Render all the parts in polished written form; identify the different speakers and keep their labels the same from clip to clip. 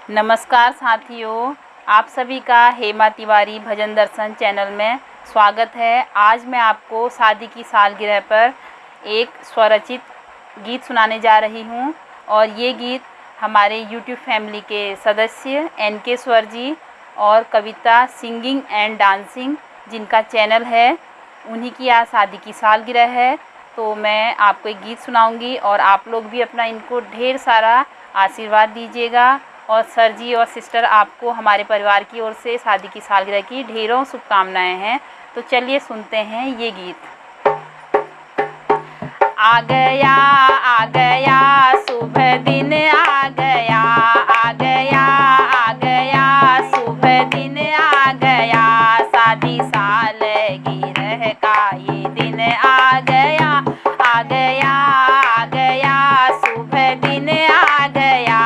Speaker 1: नमस्कार साथियों, आप सभी का हेमा तिवारी भजन दर्शन चैनल में स्वागत है। आज मैं आपको शादी की सालगिरह पर एक स्वरचित गीत सुनाने जा रही हूं और ये गीत हमारे YouTube फैमिली के सदस्य NK स्वर जी और कविता सिंगिंग एंड डांसिंग जिनका चैनल है, उन्हीं की आज शादी की सालगिरह है। तो मैं आपको एक गीत सुनाऊंगी और आप लोग भी अपना इनको ढेर सारा आशीर्वाद दीजिएगा। और सर जी और सिस्टर, आपको हमारे परिवार की ओर से शादी की सालगिरह की ढेरों शुभकामनाएं हैं। तो चलिए सुनते हैं ये गीत। आ गया शुभ दिन, आ गया शुभ दिन, आ गया शादी सालगिरह का ये दिन, आ गया शुभ दिन, आ गया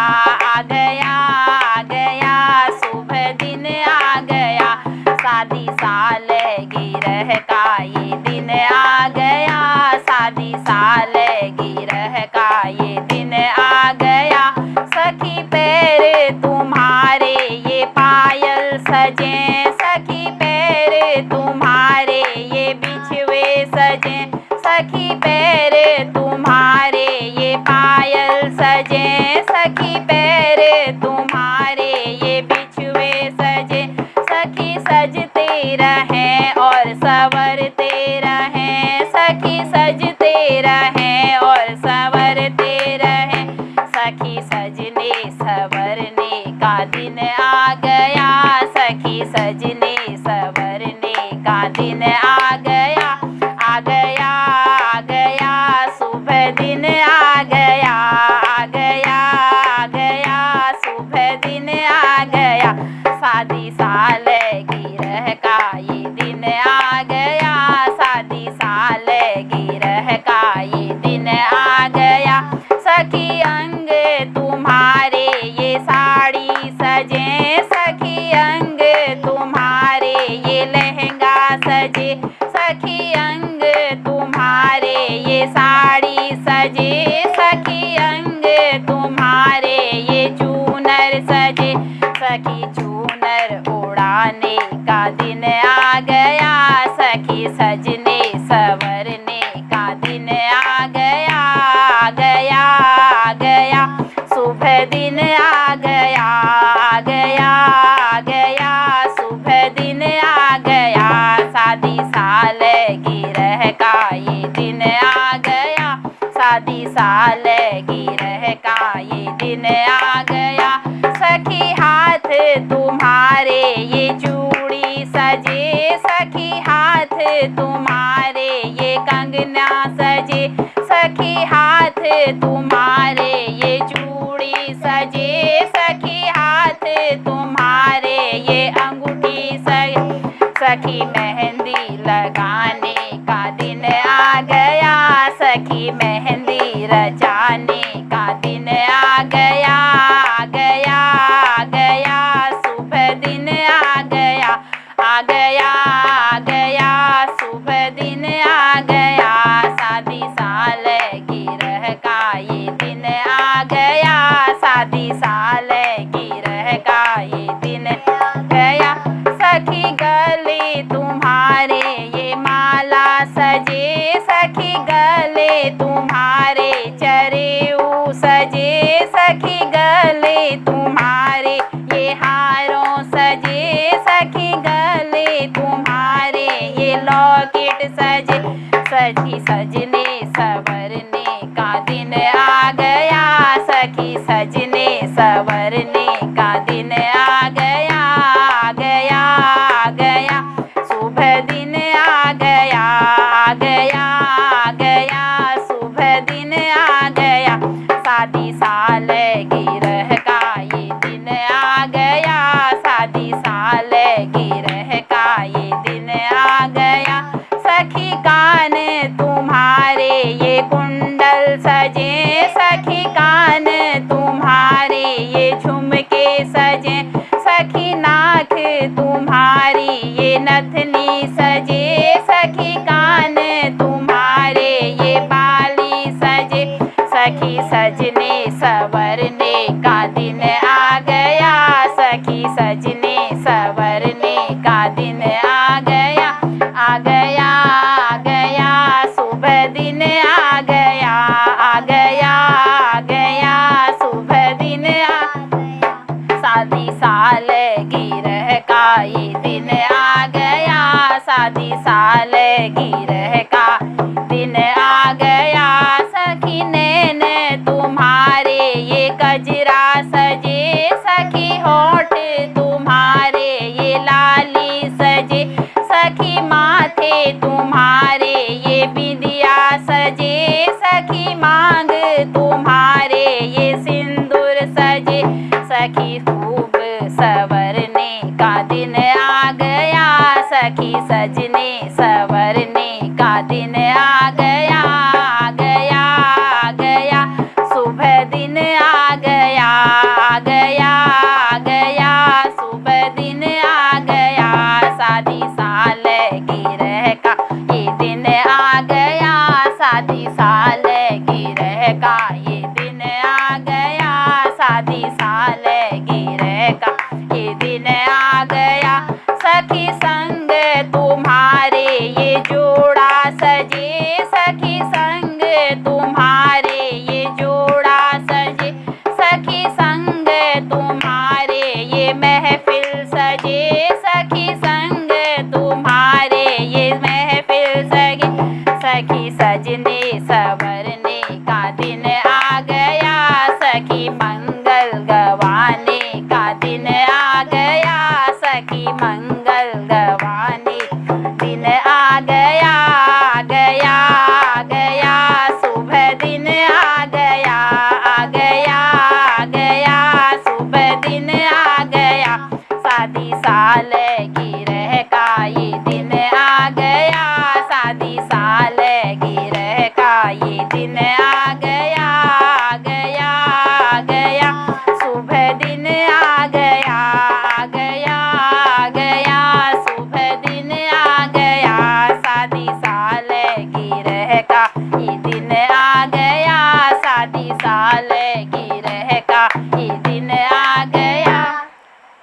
Speaker 1: शुभ दिन, आ गया शादी सालगिरह का ये दिन, आ गया शादी सालगिरह का ये दिन, आ गया। सखी पैर तुम्हारे ये पायल सजे, सखी पैर तुम्हारे ये बिछुए सजे, सखी पैर तुम्हारे ये पायल सजे, सखी पैर तुम्हारे ये बिछुए सजे, सखी सजते रहें और संवरते रहें, सखी सजते रहें और संवरते रहें, सखी सजने संवरने का दिन आ गया, सखी सजने संवरने का दिन आ गया, शुभ दिन, आ गया शुभ दिन, आ गया शादी सालगिरह का ये दिन, आ गया शादी सालगिरह का ये दिन, आ गया। सखी अंग तुम्हारे ये साड़ी सजे, सखी अंग तुम्हारे ये लहंगा सजे, सखी अंग तुम्हारे ये साड़ी सजे, सखी अंग तुम्हारे ये चूनर सजे, सखी चूनर उड़ाने का दिन आ गया, सखी सजने संवरने का दिन आ गया शुभ दिन, आ गया शुभ दिन, आ गया शादी सालगिरह का ये दिन, आ गया शादी सालगिरह का ये दिन, आ गया। सखी हाथ तुम्हारे ये चूड़ी सजे, सखी हाथ तुम्हारे ये कंगना सजे, सखी हाथ तुम्हारे ये चूड़ी सजे, सखी हाथ तुम्हारे ये अंगूठी सजे, सखी मेहंदी लगाने का दिन आ गया, सखी मेहंदी रचाने का दिन आ गया शुभ दिन, आ गया शुभ दिन, आ गया शादी सालगिरह का ये दिन, आ गया शादी सालगिरह का ये दिन, आ गया। सखी गले तुम्हारे ये माला सजे, सखी गले तुम्हारे चरेऊ सजे, सखी गले तुम्हारे ये हारों सजे, सखी गले तुम्हारे ये लॉकेट सजे, सखी सजने संवरने का दिन आ गया, सखी सजने संवरने का दिन आ गया शुभ दिन, आ गया शुभ दिन, आ गया शादी सालगिरह का ये दिन, आ गया शादी सालगिरह का ये दिन, आ गया। सखी कान तुम्हारे ये कुंडल सजे, सखी कान तुम्हारे ये झुमके शादी साल गिरह का ये दिन आ गया, शादी साल गिरह का दिन आ गया। सखी नैन तुम्हारे ये गजरा सजे, सखी होठ तुम्हारे ये लाली सजे, सखी माथे तुम्हारे ये बिंदिया सजे, सखी मांग तुम्हारे ये सिंदूर सजे। सखी खूब सवरने का दिन आ गया, सखी सजने सवरने का दिन आ गया, आ गया, आ गया। सुबह दिन आ गया, आ गया, आ गया, सुबह दिन आ गया। शादी साल गिरह का ये दिन आ गया, शादी साल गिरह का ये दिन आ गया, शादी साल